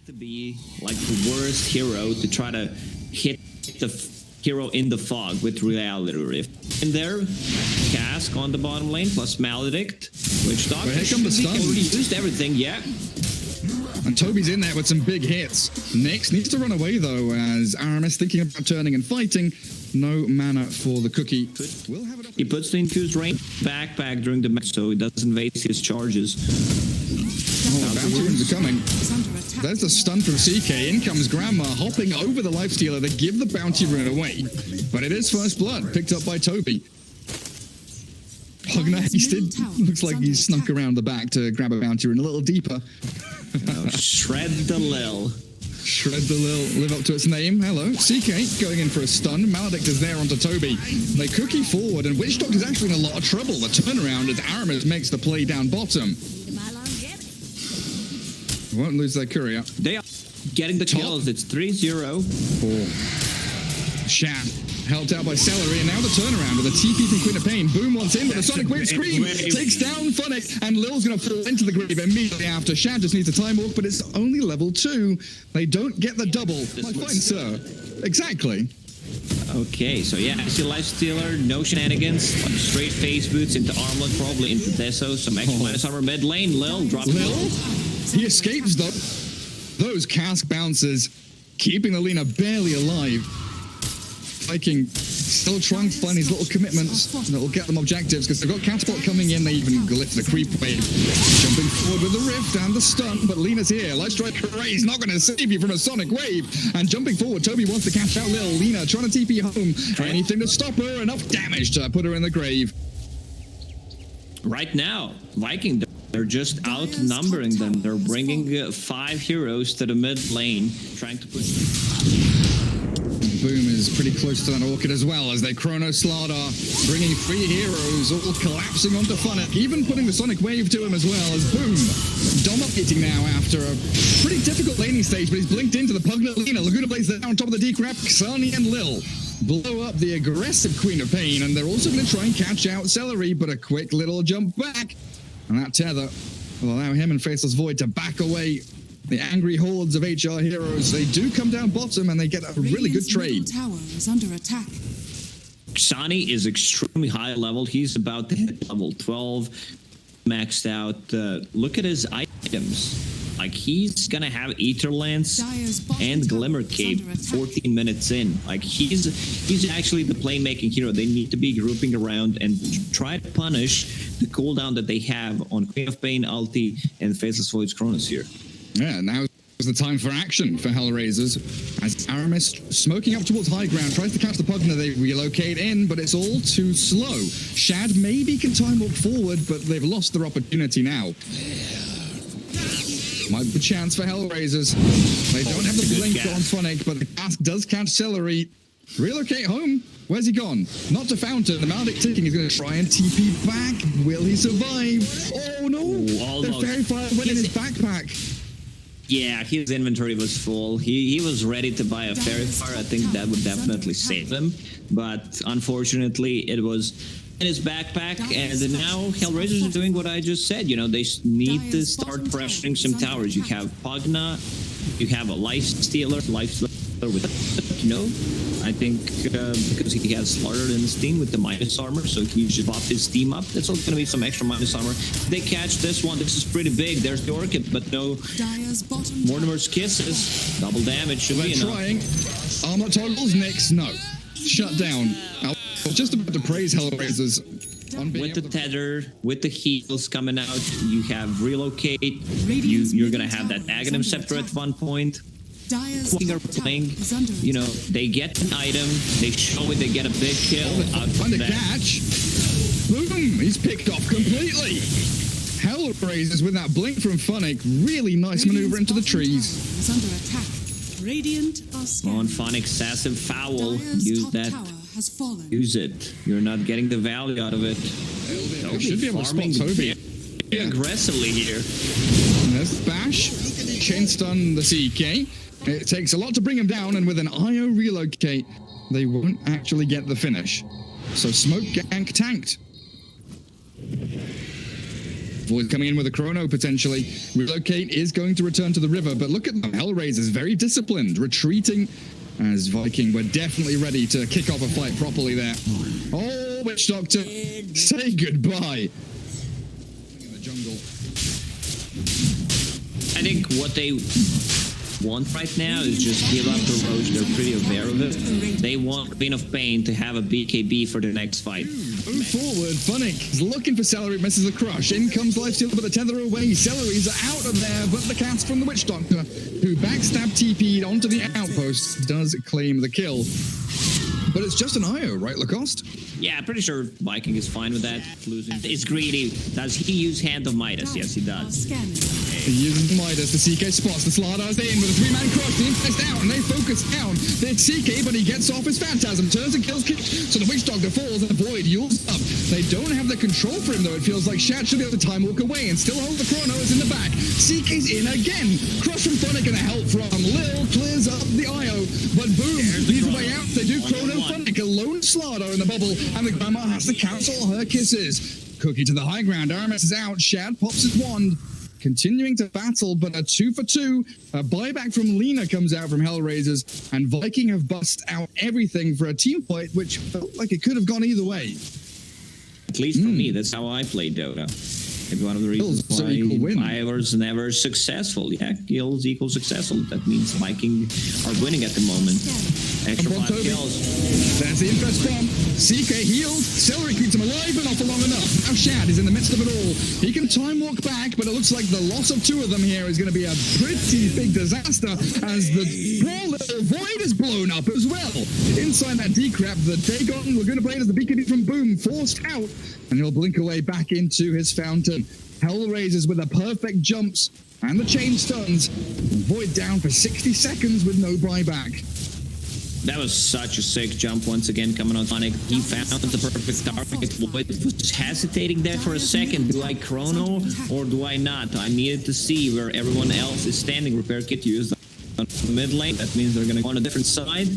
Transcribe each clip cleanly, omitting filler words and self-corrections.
to be like the worst hero to try to hit the hero in the fog with Reality Rift. In there, Cask on the bottom lane plus Maledict, which Doctor already used everything, yeah. And Toby's in there with some big hits. Nyx needs to run away though, as Aramis thinking about turning and fighting. No mana for the cookie. He puts the Infused Rain backpack during the match so he doesn't waste his charges. Oh, bounty runes are coming. There's a stun from CK. In comes Grandma, hopping over the Lifestealer to give the bounty rune away. But it is first blood, picked up by Toby. Pugna hasted. Looks like he snuck around the back to grab a bounty rune a little deeper. Oh, shred the Lil. Shred the Lil, live up to its name. Hello. CK going in for a stun. Maledict is there onto Toby. They cookie forward, and Witch Doctor's actually in a lot of trouble. The turnaround as Aramis makes the play down bottom. Won't lose their courier. They are getting the kills. It's 3-0. Shad helped out by Celery, and now the turnaround with a TP from Queen of Pain. Boom wants in, but the Sonic Wave Scream takes down Funnick, and Lil's going to fall into the grave immediately after. Shad just needs a time walk, but it's only level 2. They don't get the double. My fine sir. Exactly. Okay, so yeah, I see Lifestealer, no shenanigans, like straight face boots into Armlet, probably into Deso, some extra minus armor mid lane. Lil drops Lil? He escapes though. Those cask bounces, keeping the Lina barely alive. Viking still trying to find these little commitments that will get them objectives, because they've got Catapult coming in. They even glyph the creep wave. Jumping forward with the Rift and the stun, but Lina's here. Lifestrike Array's not going to save you from a Sonic Wave. And jumping forward, Toby wants to catch out Lil. Lina trying to TP home. Anything to stop her. Enough damage to put her in the grave. Right now, Viking, they're just outnumbering them. They're bringing 5 heroes to the mid lane, trying to push. Boom is pretty close to that Orchid as well, as they Chrono Slardar bringing 3 heroes, all collapsing onto Funnick, even putting the Sonic Wave to him as well, as Boom dominating now after a pretty difficult laning stage, but he's blinked into the Pugna Lina. Laguna Blaze there on top of the decrap. Xani and Lil blow up the aggressive Queen of Pain, and they're also going to try and catch out Celery, but a quick little jump back, and that tether will allow him and Faceless Void to back away. The angry hordes of HR heroes, they do come down bottom and they get a really good trade. Tower is under attack. Xani is extremely high level. He's about to hit level 12, maxed out. Look at his items. Like, he's gonna have Ether Lance and Glimmer Cape 14 minutes in. Like, he's actually the playmaking hero. They need to be grouping around and try to punish the cooldown that they have on Queen of Pain, Ulti, and Faceless Void's Chronos here. Yeah, now is the time for action for HellRaisers, as Aramis smoking up towards high ground, tries to catch the Pugna. They relocate in, but it's all too slow. Shad maybe can time walk forward, but they've lost their opportunity now. Might be a chance for HellRaisers. They don't have the blink on Funnick, but the Cask does catch Celery. Relocate home. Where's he gone? Not to Fountain. The Maledict ticking is going to try and TP back. Will he survive? Oh no! The Fairy Fire went in his backpack. Yeah, his inventory was full. He was ready to buy a Fairy Fire. I think that would definitely save him. But unfortunately, it was in his backpack. And now HellRaisers are doing what I just said. You know, they need to start pressuring some towers. You have Pugna, you have a Lifestealer with, you know, I think because he has slaughtered in his team with the minus armor, so he should buff his team up. That's also going to be some extra minus armor. They catch this one. This is pretty big. There's the Orchid, but no Mortimer's Kisses. Double damage should be enough. Trying. Armor toggles next. No. Shut down. I was just about to praise HellRaisers. With the tether, with the heals coming out, you have relocate. You're going to have that Aghanim Scepter at one point. Are playing, you know, they get an item, they show it, they get a big kill. Find a catch. Boom! He's picked off completely. HellRaisers with that blink from Funnick. Really nice maneuver into the trees. Come on, Funnick, Sassive Foul. Use that. Use it. You're not getting the value out of it. They should be able to spot Toby. Aggressively here. There's the bash. Chain stun the CK. It takes a lot to bring him down, and with an IO relocate, they won't actually get the finish. So Smoke Gank tanked. Void coming in with a chrono potentially. Relocate is going to return to the river, but look at them. HellRaisers very disciplined, retreating as Viking were definitely ready to kick off a fight properly there. Oh, Witch Doctor, say goodbye. In the jungle. I think what they want right now is just give up the Roach. They're pretty aware of it. They want Queen of Pain to have a BKB for the next fight. Move forward, Funnick is looking for Celery, misses the crush. In comes Lifesteal, but the tether away. Celery's out of there, but the cast from the Witch Doctor, who backstab TP'd onto the outpost, does claim the kill. But it's just an IO, right, Lacoste? Yeah, pretty sure Viking is fine with that. Losing. It's greedy. Does he use Hand of Midas? Yes, he does. He uses Midas, the CK spots, the Slardars in with a 3-man crush, the Infest down, and they focus down. The CK, but he gets off his Phantasm, turns and kills Kick, so the Witch Doctor falls and the Void yules up. They don't have the control for him though, it feels like Shad should be able to time walk away and still hold the Chrono is in the back. CK's in again, crush from Funnick and a help from Lil clears up the IO, but boom, leads the way out, they do Chrono Funnick, a lone Slardar in the bubble, and the Grandma has to cancel her kisses. Cookie to the high ground, RMS is out, Shad pops his wand, continuing to battle, but a 2-for-2. A buyback from Lena comes out from HellRaisers, and Viking have bust out everything for a team fight, which felt like it could have gone either way. At least for me, that's how I play Dota. Maybe one of the reasons why I was never successful. Yeah, kills equal successful. That means Viking are winning at the moment. Extra 5 kills. There's the Infest bomb. CK healed. Celery keeps him alive, but not for long enough. Now Shad is in the midst of it all. He can time walk back, but it looks like the loss of 2 of them here is going to be a pretty big disaster as the poor little Void is blown up as well. Inside that decrap, the Dagon, we're going to play it as the BKB from Boom, forced out, and he'll blink away back into his fountain. HellRaisers with the perfect jumps and the chain stuns. Void down for 60 seconds with no buyback. That was such a sick jump once again coming on Sonic. He found the perfect target. Void was hesitating there for a second. Do I chrono or do I not? I needed to see where everyone else is standing. Repair kit used on the mid lane. That means they're going to go on a different side.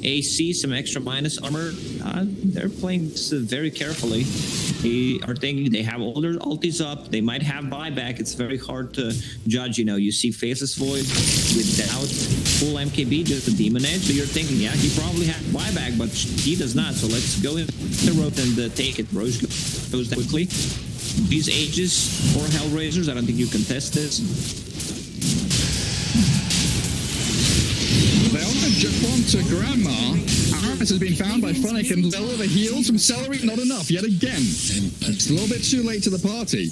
AC, some extra minus armor. They're playing this very carefully. They are thinking they have all their ultis up. They might have buyback. It's very hard to judge. You know, you see Faceless Void without full MKB, just a Demon Edge. So you're thinking, yeah, he probably had buyback, but he does not. So let's go in the road and take it. Roche goes down quickly. These ages for HellRaisers, I don't think you can test this. They also jump on to Grandma. Aramis has been found by Funnick and Lil. The heals from Celery, not enough yet again. It's a little bit too late to the party.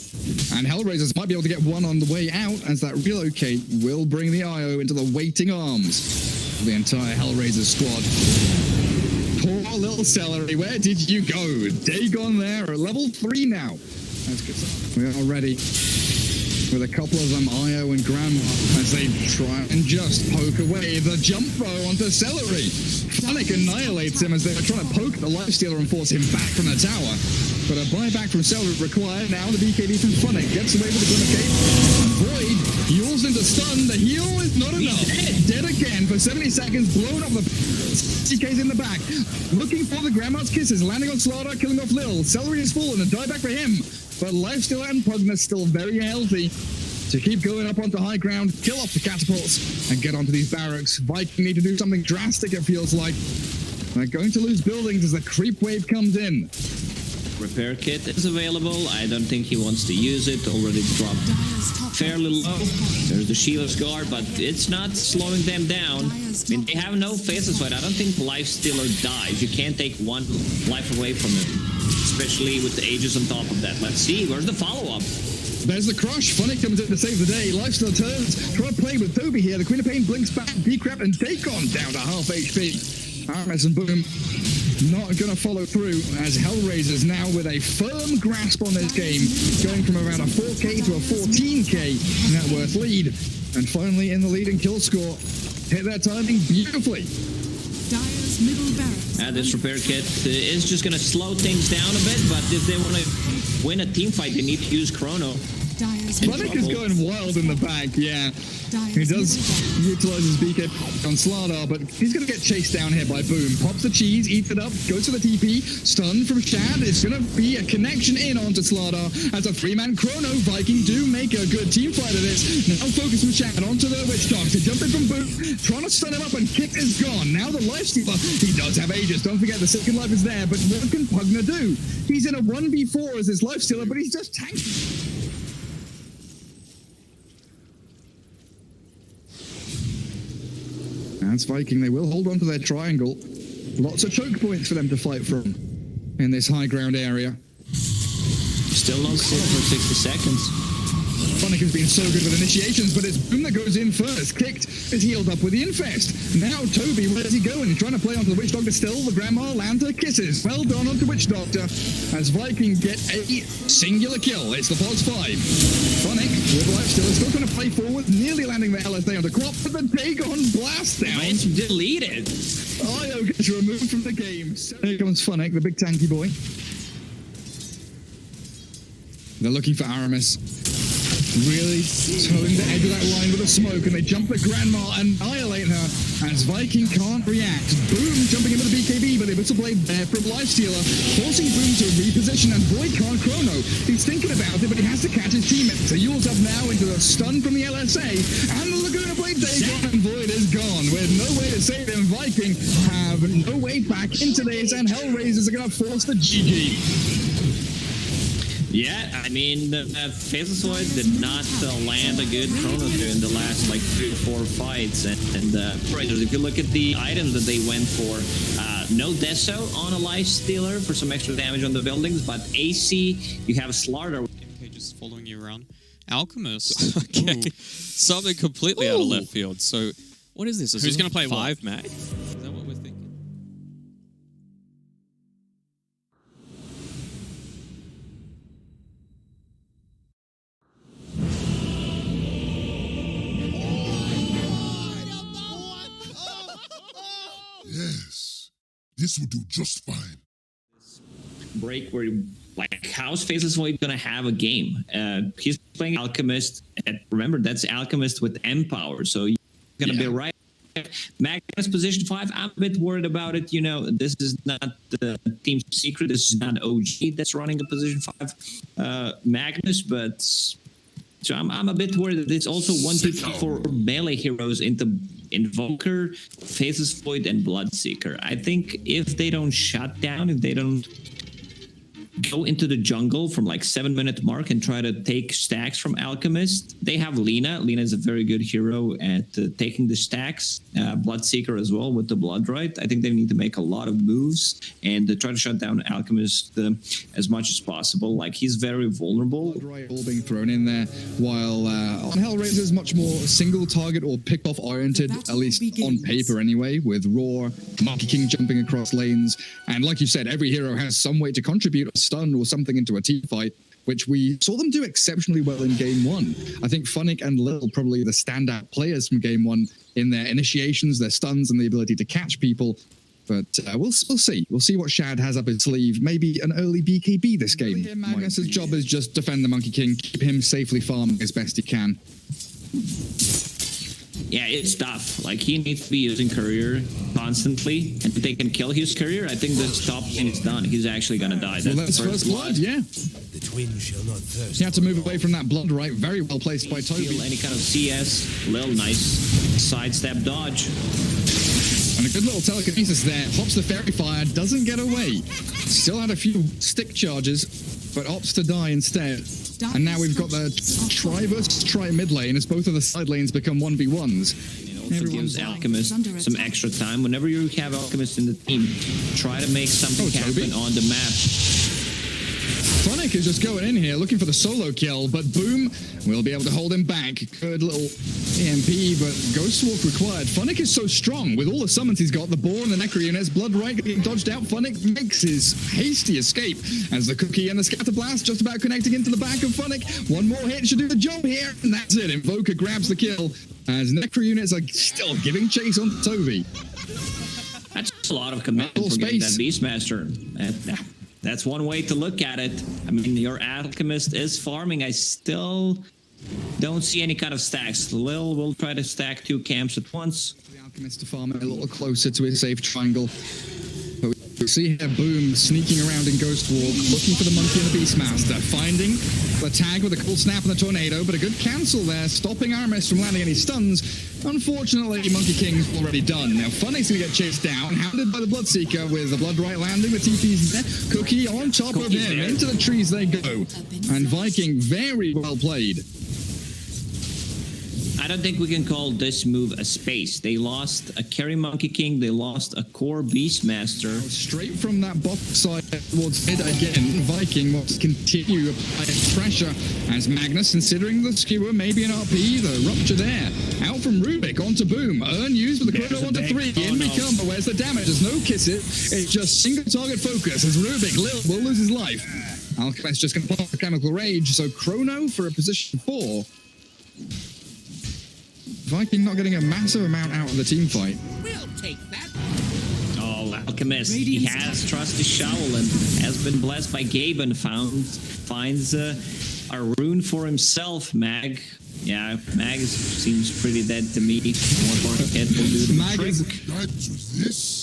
And HellRaisers might be able to get one on the way out as that relocate will bring the IO into the waiting arms of the entire HellRaisers squad. Poor little Celery, where did you go? Dagon there at level 3 now. That's good. We are ready. With a couple of them, IO and Grandma, as they try and just poke away the jump throw onto Celery. Funnick annihilates him as they're trying to poke the Lifestealer and force him back from the tower. But a buyback from Celery required. Now the BKB from Funnick gets away with the Glimmercape. Void yules into stun. The heal is not enough. Dead again for 70 seconds. Blown up the CK's in the back. Looking for the Grandma's kisses. Landing on Slardar, killing off Lil. Celery is fallen. A dieback for him. But Lifesteal and Pugna still very healthy to keep going up onto high ground, kill off the catapults, and get onto these barracks. Viking need to do something drastic, it feels like. They're going to lose buildings as the creep wave comes in. Repair kit is available. I don't think he wants to use it. Already dropped fairly low. There's the Shield's Guard, but it's not slowing them down. I mean, they have no faces fight. I don't think Lifestealer dies. You can't take one life away from him, especially with the Aegis on top of that. Let's see, where's the follow-up? There's the crush. Funnick comes in to save the day. Lifesteal turns. Try to play with Toby here. The Queen of Pain blinks back. Decrap and Dagon down to half HP. RMS and Boom not going to follow through as HellRaisers now with a firm grasp on this game, going from around a 4k to a 14k net worth lead. And finally in the lead in kill score. Hit their timing beautifully. Dire's middle barracks. This repair kit is just going to slow things down a bit, but if they want to win a team fight, they need to use Chrono. Funnick is going wild in the back, yeah. He does utilize his BK on Slardar, but he's going to get chased down here by Boom. Pops the cheese, eats it up, goes for the TP. Stun from Shad. It's going to be a connection in onto Slardar as a 3-man Chrono. Viking do make a good team fight of this. Now focus from Shad onto the Witch Dogs. They jump in from Boom, trying to stun him up, and Kick is gone. Now the Lifestealer, he does have Aegis. Don't forget the second life is there, but what can Pugna do? He's in a 1v4 as his Lifestealer, but he's just tanking. That's Viking. They will hold on to their triangle. Lots of choke points for them to fight from in this high ground area. Still no sit for 60 seconds. Funnick has been so good with initiations, but it's Boom that goes in first. Kicked is healed up with the Infest. Now Toby, where's he going? He's trying to play onto the Witch Doctor still. The Grandma Lanta kisses. Well done onto Witch Doctor as Viking get a singular kill. It's the Pogs 5. Funnick with Lifesteal is still going to play forward, nearly landing the LSA on the crop, but the Dagon blast down. It's deleted. Io gets removed from the game. So here comes Funnick, the big tanky boy. They're looking for Aramis. Really towing the edge of that line with a smoke, and they jump the Grandma and annihilate her as Viking can't react. Boom jumping into the BKB, but the Abyssal Blade there from Lifestealer, forcing Boom to reposition, and Void can't Chrono. He's thinking about it, but he has to catch his teammates. So Yule's up now into a stun from the LSA, and the Laguna Blade Dagon, and Void is gone. With no way to save him, Viking have no way back into this, and HellRaisers are going to force the GG. Yeah, I mean, Faceless Void did not land a good chrono during the last, like, 3 or 4 fights. And if you look at the items that they went for, no Deso on a Lifestealer for some extra damage on the buildings, but AC, you have Slardar. Okay, just following you around. Alchemist. Okay, something completely out of left field. So, what is this? Who's going to play 5 mag? Is that what we're thinking? Yes, this will do just fine. Break where, like, how's Faceless Void gonna have a game? He's playing Alchemist. And remember, that's Alchemist with Empower, so you're gonna be right. Magnus position 5. I'm a bit worried about it. You know, this is not the team secret. This is not OG that's running a position 5 Magnus, but so I'm a bit worried that it's also 1v4 for melee heroes into Invoker, Faceless Void, and Bloodseeker. I think if they don't shut down, if they don't go into the jungle from like 7-minute mark and try to take stacks from Alchemist, they have Lina. Lina is a very good hero at taking the stacks. Bloodseeker as well with the Blood Right. I think they need to make a lot of moves and try to shut down Alchemist as much as possible. Like, he's very vulnerable. Blood Right all being thrown in there, while on HellRaisers much more single target or pick off oriented, at least on paper anyway, with Roar, Monkey King jumping across lanes, and like you said, every hero has some way to contribute a stun or something into a team fight, which we saw them do exceptionally well in Game 1. I think Funnick and Lil probably the standout players from Game 1 in their initiations, their stuns, and the ability to catch people. But we'll see. We'll see what Shad has up his sleeve. Maybe an early BKB this game. Magnus's job is just defend the Monkey King, keep him safely farming as best he can. Yeah, it's tough. Like, he needs to be using Courier constantly, and if they can kill his Courier, I think this top lane is done. He's actually gonna die. That's first blood, yeah. The twin shall not thirst. He had to move away from that Blood Right. Very well placed by Toby. Any kind of CS, Lil, nice sidestep dodge. And a good little telekinesis there. Pops the Fairy Fire, doesn't get away. Still had a few stick charges, but opts to die instead. And now we've got the try versus try mid lane as both of the side lanes become 1v1s. It also gives Alchemist some extra time. Whenever you have Alchemist in the team, try to make something happen on the map. Funnick is just going in here looking for the solo kill, but Boom will be able to hold him back. Good little EMP, but Ghost Walk required. Funnick is so strong with all the summons he's got, the Boar and the Necro units. Blood Right getting dodged out. Funnick makes his hasty escape as the Cookie and the Scatter Blast just about connecting into the back of Funnick. One more hit should do the job here, and that's it. Invoker grabs the kill as Necro units are still giving chase on Toby. That's a lot of commitment for getting that Beastmaster. That's one way to look at it. I mean, your Alchemist is farming. I still Don't see any kind of stacks. Lil will try to stack 2 camps at once. The Alchemist to farm it a little closer to his safe triangle. But we see here Boom sneaking around in Ghost Walk, looking for the Monkey and the Beastmaster, finding the tag with a cool snap and the tornado, but a good cancel there, stopping Aramis from landing any stuns. Unfortunately, Monkey King's already done. Now, Funny's going to get chased down, hounded by the Bloodseeker with the Blood Right landing, the TP's there. Cookie on top of him, into the trees they go. And Viking, very well played. I don't think we can call this move a space. They lost a carry Monkey King, they lost a core Beastmaster. Straight from that bot side towards mid again, Viking wants to continue applying pressure as Magnus, considering the skewer, maybe an RP, the rupture there. Out from Rubik onto Boom, earn used with the chrono onto 3, in we come, but where's the damage? There's no kiss it, it's just single target focus as Rubik, Lil will lose his life. Alchemist just going to pop the Chemical Rage, so chrono for a position 4. Viking not getting a massive amount out of the team fight. We'll take that. Oh, Alchemist, he has trusted Shovel and has been blessed by Gabe and finds a rune for himself. Mag, yeah, Mag seems pretty dead to me. One more hit will do the trick.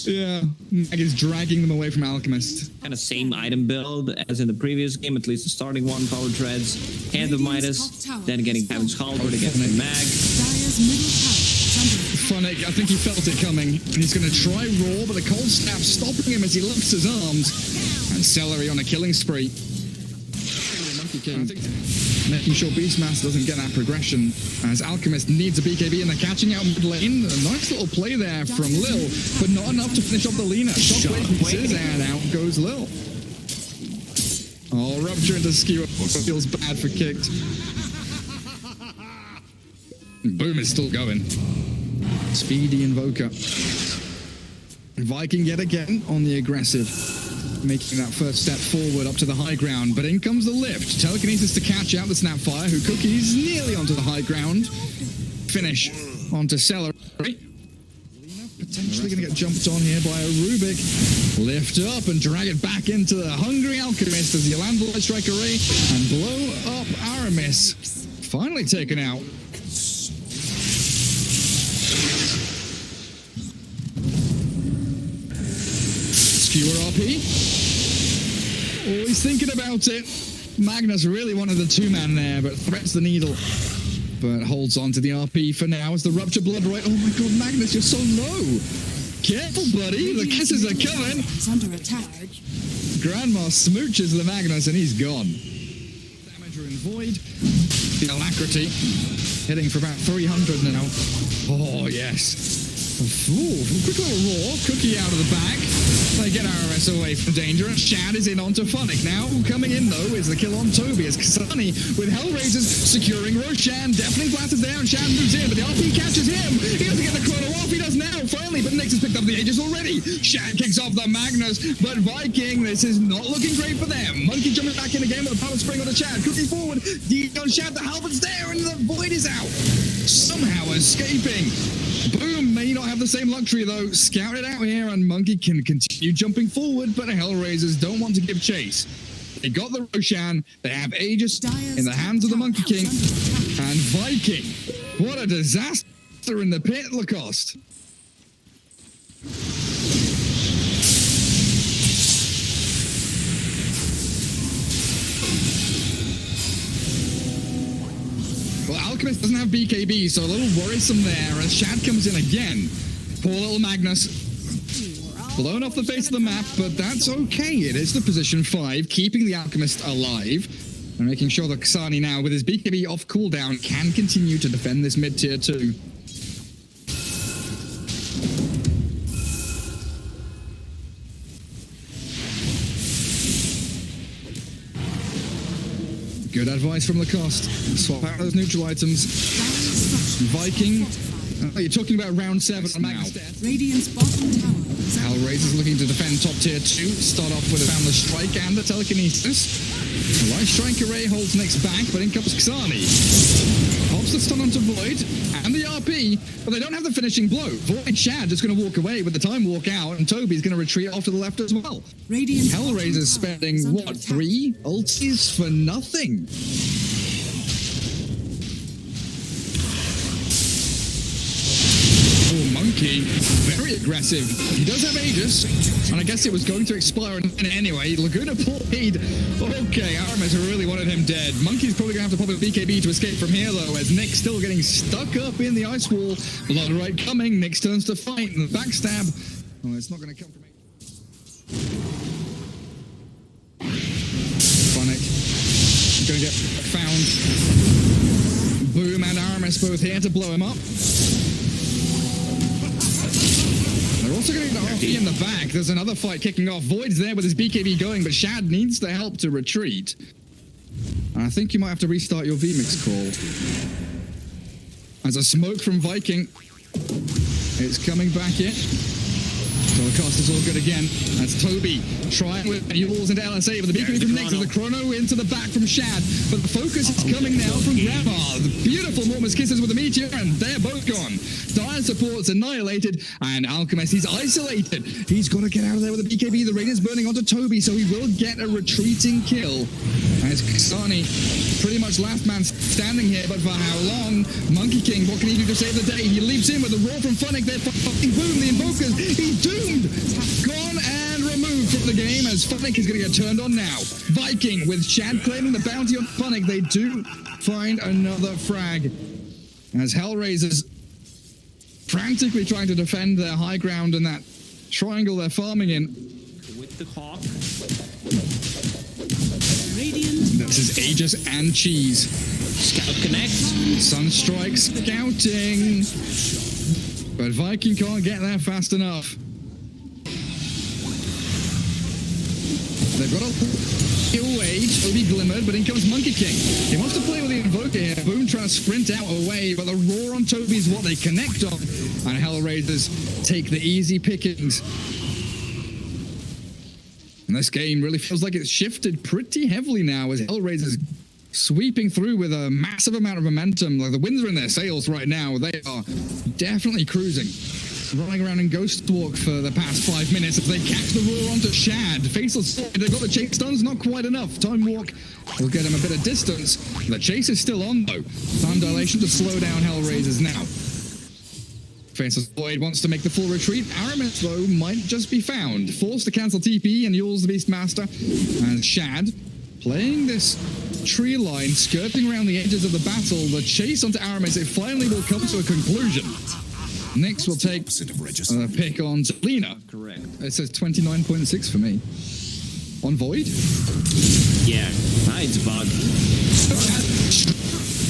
Yeah, Mag is dragging them away from Alchemist. Kind of same item build as in the previous game, at least the starting one, Power Treads, Hand of Midas, then getting Heaven's Halberd against the Mag. Funnick, I think he felt it coming. He's going to try Raw, but the cold snap stopping him as he lifts his arms. And Celery on a killing spree. Monkey King making sure Beastmaster doesn't get that progression, as Alchemist needs a BKB and they're catching out mid lane. A nice little play there from Lil, but not enough to finish off the Lina. Shockwave pieces, and out goes Lil. Oh, rupture into skewer. Feels bad for kicked. Boom is still going. Speedy Invoker. Viking yet again on the aggressive, making that first step forward up to the high ground, but in comes the lift. Telekinesis to catch out the Snapfire, who Cookie's nearly onto the high ground. Finish onto Celery. Lina potentially going to get jumped on here by a Rubik. Lift up and drag it back into the hungry Alchemist as the land Light Strike Array and blow up Aramis. Finally taken out. Skewer RP. Oh, he's thinking about it. Magnus really wanted the 2-man there, but threats the needle. But holds on to the RP for now as the Rupture Blood Right. Oh my god, Magnus, you're so low. Careful, buddy. The kisses are coming. It's under attack. Grandma smooches the Magnus and he's gone. Damager and Void. The Alacrity. Hitting for about 300 now. Oh, yes. Ooh, quick little Raw. Cookie out of the back. They get RS away from danger, and Shad is in onto Funnick. Now, coming in, though, is the kill on Toby, as Kasani with HellRaisers securing Roshan. Definitely flatters there, and Shad moves in, but the RP catches him. He doesn't get the chrono off. He does now, finally, but Nyx has picked up the Aegis already. Shad kicks off the Magnus, but Viking, this is not looking great for them. Monkey jumping back in again with a power spring on the Shad. Cookie forward, D on Shad, the Halberd's there, and the Void is out. Somehow escaping. Boom may not have the same luxury though. Scout it out here and Monkey can continue jumping forward, but the HellRaisers don't want to give chase. They got the Roshan, they have Aegis in the hands of the Monkey King, and Viking. What a disaster in the pit, Lacoste. Well, Alchemist doesn't have BKB, so a little worrisome there as Shad comes in again. Poor little Magnus. Blown off the face of the map, but that's okay. It is the position 5, keeping the Alchemist alive. And making sure that Kasani now, with his BKB off cooldown, can continue to defend this mid-tier 2. Good advice from Lacoste. Swap out those neutral items. Viking. You're talking about round 7 now. Radiant's bottom tower. HellRaisers looking to defend top tier 2. Start off with a Boundless Strike and the Telekinesis. The Light Strike Array holds Nyx back, but in comes Kasani. Pops the stun onto Void and the RP, but they don't have the finishing blow. Void and Shad just going to walk away with the time walk out, and Toby's going to retreat off to the left as well. HellRaisers spending, what, 3 ultis for nothing? being very aggressive. He does have Aegis, and I guess it was going to expire in a minute anyway. Laguna played. Okay, Aramis really wanted him dead. Monkey's probably going to have to pop a BKB to escape from here, though, as Nick's still getting stuck up in the ice wall. Blood right coming. Nick's turns to fight, and the backstab. Oh, it's not going to come from Phonic. Going to get found. Boom and Aramis both here to blow him up. They're also going to get RP in the back. There's another fight kicking off. Void's there with his BKB going, but Shad needs the help to retreat. And I think you might have to restart your VMix call. As a smoke from Viking. It's coming back in. So the cast is all good again. That's Toby trying with Yules into LSA, but the BKB from Nyx is the chrono into the back from Shad. But the focus is coming now from Grandma. The beautiful Mormus kisses with the meteor, and they're both gone. Dire support's annihilated, and Alchemist, he's isolated. He's got to get out of there with a BKB. The rain is burning onto Toby, so he will get a retreating kill. As Kasani, pretty much last man standing here, but for how long? Monkey King, what can he do to save the day? He leaps in with a roar from Phonic. They're fucking boom, the Invokers. He's doomed. Gone and removed from the game as Phonic is going to get turned on now. Viking with Shad claiming the bounty on Phonic. They do find another frag. As HellRaisers frantically trying to defend their high ground and that triangle they're farming in. With the Hawk. This is Aegis and Cheese. Scout connects. Sunstrike scouting. But Viking can't get there fast enough. They've got a away. Toby glimmered, but in comes Monkey King. He wants to play with the Invoker here. Boom trying to sprint out away, but the roar on Toby is what they connect on. And HellRaisers take the easy pickings. And this game really feels like it's shifted pretty heavily now as HellRaisers sweeping through with a massive amount of momentum. Like the winds are in their sails right now. They are definitely cruising. Running around in Ghost Walk for the past 5 minutes as they catch the roar onto Shad. Faceless Sword, they've got the chase stuns, not quite enough. Time Walk will get him a bit of distance. The chase is still on though. Time dilation to slow down HellRaisers now. Faceless Void wants to make the full retreat. Aramis, though, might just be found. Forced to cancel TP and Yules the Beastmaster. And Shad playing this tree line, skirting around the edges of the battle. The chase onto Aramis, it finally will come to a conclusion. Nyx will take a pick on Lena. Correct. It says 29.6 for me. On Void? Yeah, it's bug.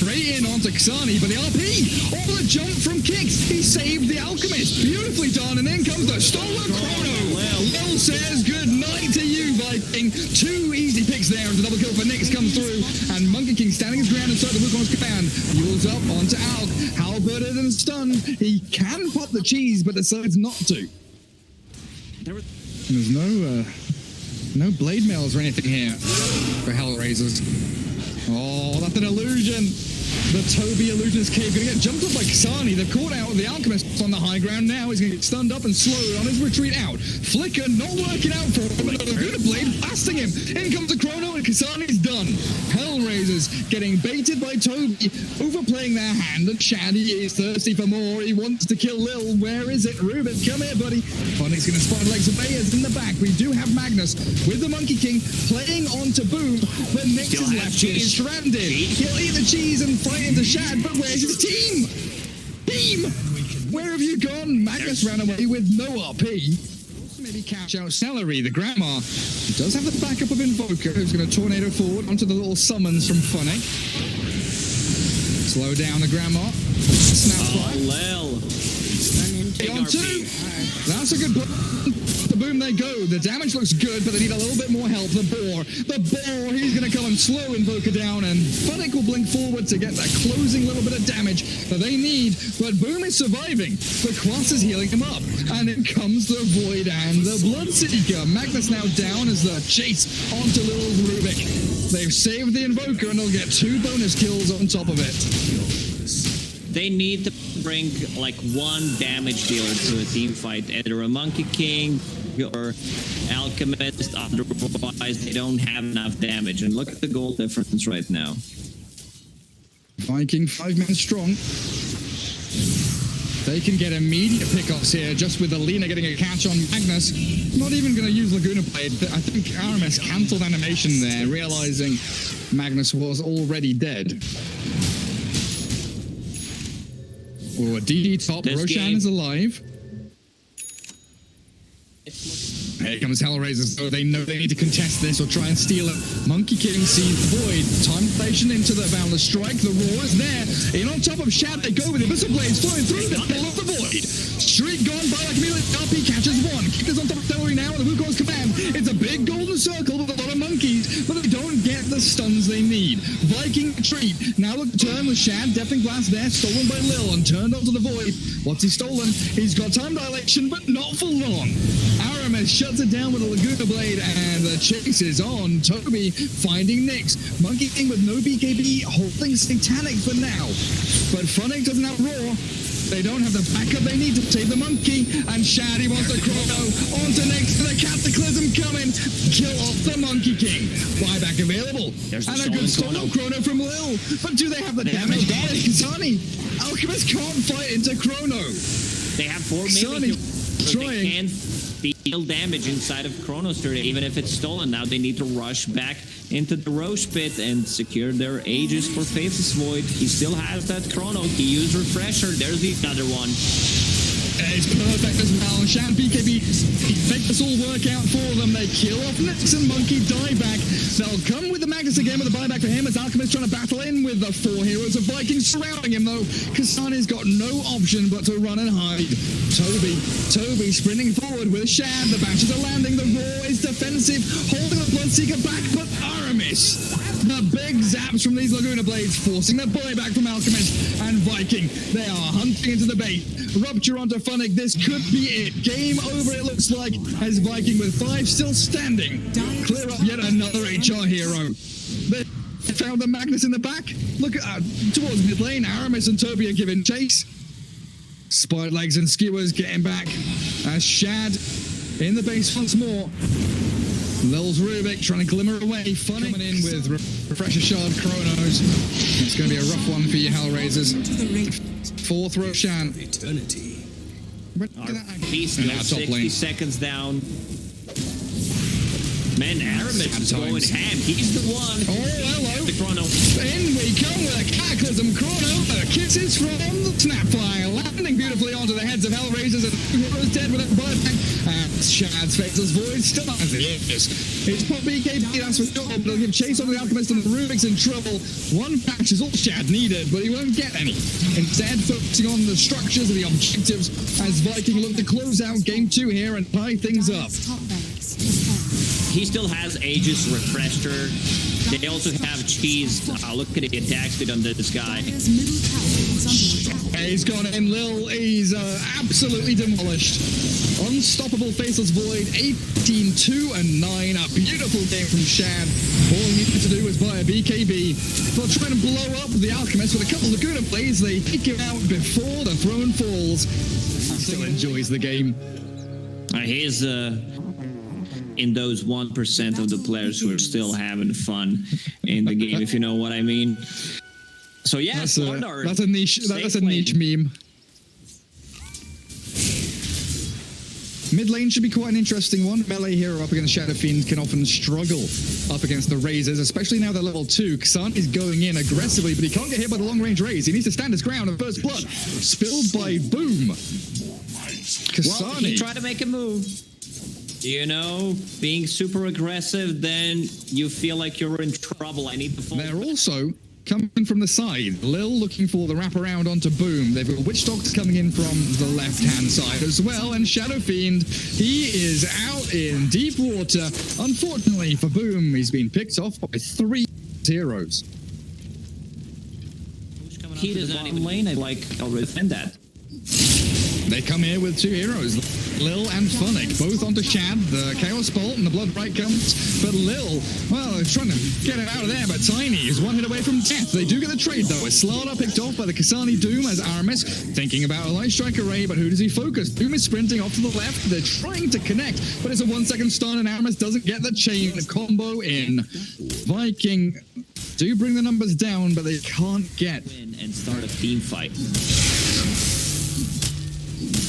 Straight in onto Xani, but the RP! Oh, the jump from Kix! He saved the Alchemist! Beautifully done, and then comes the stolen chrono! Lil says good night to you, Viking! 2 easy picks there, and the double kill for Nyx comes through, and Monkey King standing his ground inside the Wukong's command. Yules up onto Alk. Halberted and stunned. He can pop the cheese, but decides not to. There's no blade mails or anything here for HellRaisers. Oh, that's an illusion. The Toby Illusionist Cave going to get jumped up by Xani. They've caught out the Alchemist on the high ground now. He's going to get stunned up and slowed on his retreat out. Flicker not working out for him. Another good blade blasting him. In comes the chrono and Kasani's done. HellRaisers getting baited by Toby, overplaying their hand, and Shady is thirsty for more. He wants to kill Lil. Where is it? Ruben, come here, buddy. Phonic's going to spot legs of Bayers in the back. We do have Magnus with the Monkey King playing onto Boom, but Nyx is left cheese stranded. He'll eat the cheese and fight into Shad, but where's his team? Team! Where have you gone? Magnus ran away with no RP. Maybe catch out Celery. The Grandma does have the backup of Invoker, who's going to tornado forward onto the little summons from Phonic. Slow down the Grandma. Snap fly. On 2. That's a good blow. The Boom they go. The damage looks good, but they need a little bit more help. The Boar, he's going to come and slow Invoker down, and Phonic will blink forward to get that closing little bit of damage that they need. But Boom is surviving. The Cross is healing him up, and in comes the Void and the Bloodseeker. Magnus now down as the chase onto Little Rubik. They've saved the Invoker, and they'll get 2 bonus kills on top of it. They need to bring like 1 damage dealer to a team fight, either a Monkey King or Alchemist. Otherwise, they don't have enough damage. And look at the goal difference right now. Viking 5 men strong. They can get immediate pickoffs here just with Alina getting a catch on Magnus. Not even going to use Laguna Blade. I think RMS cancelled animation there, realizing Magnus was already dead. Oh, DD top. Roshan is alive. Here comes HellRaisers, so they know they need to contest this or try and steal it. Monkey King sees the void. Time station into the Boundless Strike. The roar is there. In on top of Shad, they go with it. Abyssal Blades flying through the middle of the void. Streak gone by like Amelia. RP catches one. Keepers on top of Celery now with the Wukong's command. It's a big golden circle with a lot of monkeys, but they don't get the stuns they need. Viking retreat. Now look, turn with Shad. Deafening Blast there. Stolen by Lil and turned onto the void. What's he stolen? He's got time dilation, but not for long. Aramis shuts it down with a Laguna Blade, and the chase is on. Toby finding Nyx. Monkey King with no BKB, holding Satanic for now. But Funnick doesn't have Raw. They don't have the backup they need to save the monkey. And Shaddy wants the Chrono. Onto Nyx, the Cataclysm coming. Kill off the Monkey King. Buyback available. And a good solo Chrono from Lil. But do they have the damage? Kasani. Alchemist can't fight into Chrono. They have 4 million. They can't deal damage inside of Chronos turret, even if it's stolen. Now they need to rush back into the Roche pit and secure their Aegis for Faithless Void. He still has that Chrono. He used Refresher. There's the other one. It's perfect as well. Shan BKB make this all work out for them. They kill off Nyx and Monkey die back. They'll come with the Magnus again with a buyback for him as Alchemist trying to battle in with the 4 heroes of Vikings surrounding him though. Kasani's got no option but to run and hide. Toby sprinting forward with a Shad. The bashes are landing. The Raw is defensive, holding the Bloodseeker back, but Aramis. The big zaps from these Laguna Blades forcing the buyback from Alchemist and Viking. They are hunting into the bait. Rupture onto Funnick. This could be it. Game over, it looks like, as Viking with 5 still standing. Clear up yet another HR hero. They found the Magnus in the back. Look at towards mid lane. Aramis and Toby are giving chase. Spike Legs and Skewers getting back as Shad in the base once more. Lil's Rubik trying to glimmer away. Funnick coming in with Refresher Shard Chronos. It's going to be a rough one for you, HellRaisers. 4th Roshan. Eternity. He's still 60 seconds down. Man, Aramis is going ham. He's the one. Oh, hello. The Chrono. In we come with a Cataclysm Chrono. The kisses from the Snapfire. Landing beautifully onto the heads of HellRaisers and Heroes dead with a buyback. And Shad's Faceless Void still has it. It's put BKB, that's for sure. But they'll give chase on the Alchemist and the Rubik's in trouble. 1 patch is all Shad needed, but he won't get any. Instead, focusing on the structures and the objectives as Viking look to close out game 2 here and tie things up. He still has Aegis Refresher. They also have Cheese. Look at the attack speed on this guy. He's gone in. Lil is absolutely demolished. Unstoppable Faceless Void, 18-2-9. A beautiful game from Shad. All he needed to do was buy a BKB. They'll try to blow up the Alchemist with a couple of Laguna Blades. They take him out before the throne falls. Still enjoys the game. He's in those 1% of the players who are still having fun in the game, if you know what I mean. So yeah, that's a niche. That's a niche meme. Mid lane should be quite an interesting one. Melee hero up against Shadow Fiend can often struggle up against the Razors, especially now they're level 2. Ksan is going in aggressively, but he can't get hit by the long range raise. He needs to stand his ground, and first blood spilled by Boom. Kasani. Well, he tried to make a move. You know, being super aggressive, then you feel like you're in trouble. I need to fall. They're also coming from the side. Lil looking for the wraparound onto Boom. They've got Witch Dogs coming in from the left-hand side as well. And Shadow Fiend, he is out in deep water. Unfortunately for Boom, he's been picked off by 3 heroes. He doesn't even lane. I'll defend that. They come here with 2 heroes, Lil and Funnick, both onto Shad. The Chaos Bolt and the Blood Right comes, but Lil, well, they're trying to get it out of there, but Tiny is 1 hit away from death. They do get the trade, though, as Slardar picked off by the Kasani Doom as Aramis, thinking about a Light Strike array, but who does he focus? Doom is sprinting off to the left. They're trying to connect, but it's a 1-second stun, and Aramis doesn't get the chain combo in. Viking do bring the numbers down, but they can't get Win and start a team fight.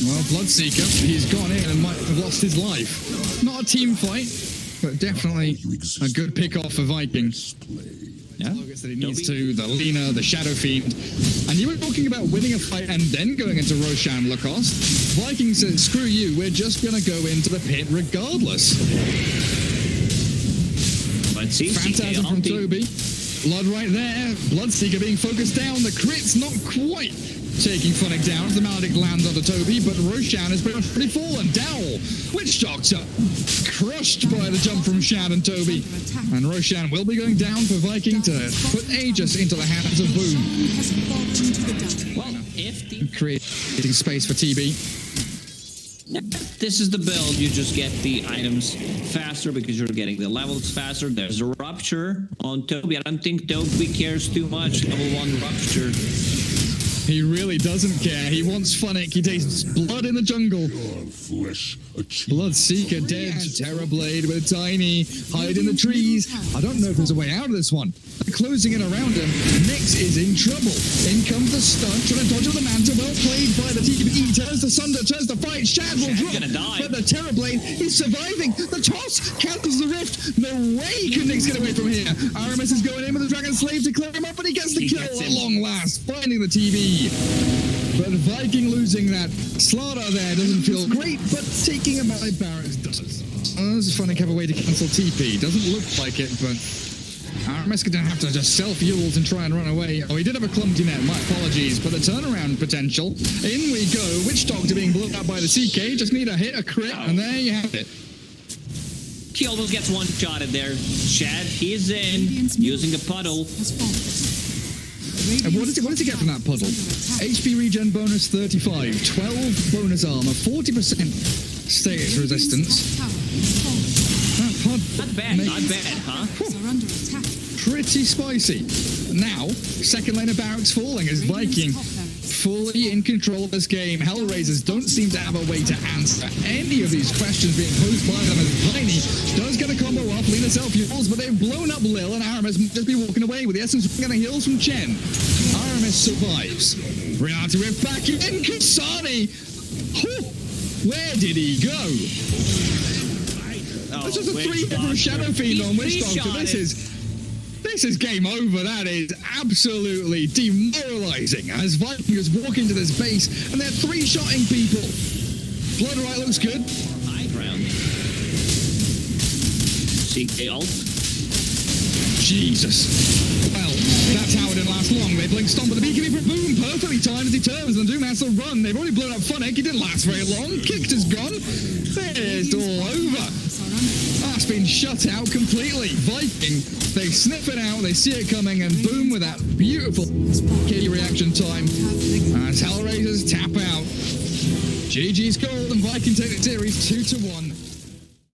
Well, Bloodseeker, he's gone in and might have lost his life. Not a team fight, but definitely a good pick-off for Viking. Yeah. That he needs to, the Lina, the Shadow Fiend. And you were talking about winning a fight and then going into Roshan Lacoste. Viking says, screw you, we're just going to go into the pit regardless. Let's see. Phantasm from Toby. Blood right there. Bloodseeker being focused down. The crit's not quite taking Funnick down as the Maledict lands onto Toby, but Roshan is pretty fallen. Dowell, Witch Doctor, crushed by the jump from Shad and Toby. And Roshan will be going down for Viking to put Aegis into the hands of Boom. Well, if the... Creating space for TB. This is the build, you just get the items faster because you're getting the levels faster. There's a Rupture on Toby. I don't think Toby cares too much. Level 1 Rupture. He really doesn't care. He wants Funnick. He tastes blood in the jungle. Bloodseeker dead. Terrorblade with Tiny. Hide in the trees. I don't know if there's a way out of this one. They're closing in around him. Nyx is in trouble. In comes the stun. Trying to dodge with the Manta. Well played by the TB. Turns to Sunder. Turns to fight. Shad will drop. But the Terrorblade is surviving. The toss cancels the rift. No way can Nyx get away from here. Aramis is going in with the Dragon Slave to clear him up, but he gets the kill at long last. Finding the TB. But Viking losing that Slaughter there doesn't feel great, but taking him by Barracks does. This is Funnick have a way to cancel TP. Doesn't look like it, but Aramis gonna have to just self-ult and try and run away. Oh, he did have a clumsy net, my apologies, but the turnaround potential. In we go. Witch Doctor being blown out by the CK. Just need a hit, a crit, and there you have it. He almost gets one shot at there. Shad, he's in, using a puddle. And what does he get from that puddle? HP regen bonus 35, 12 bonus armor, 40% status resistance. That pod Not bad, huh? Pretty spicy. Now, second lane of Barracks falling as Viking fully in control of this game. HellRaisers don't seem to have a way to answer any of these questions being posed by them as Tiny does get a combo off. Lina self-heals, but they've blown up Lil and Aramis might just be walking away with the essence of getting heals from Chen. Aramis survives. Reality we're back in. Kasani! Where did he go? That's just a 3-hit from Shadow Fiend on Witch Doctor. This is game over. That is absolutely demoralizing as Vikings walk into this base and they're 3-shotting people. Blood right looks good. High ground. CK ult. Jesus. Well, that's how it didn't last long. They blink stomp, but the beacon for Boom perfectly timed as he turns and Doom has to run. They've already blown up Funnick. He didn't last very long. Kicked is gone. It's all over. That's been shut out completely. Viking, they sniff it out, they see it coming, and Boom with that beautiful key reaction time as HellRaisers tap out. GG's gold and Viking take the series 2-1.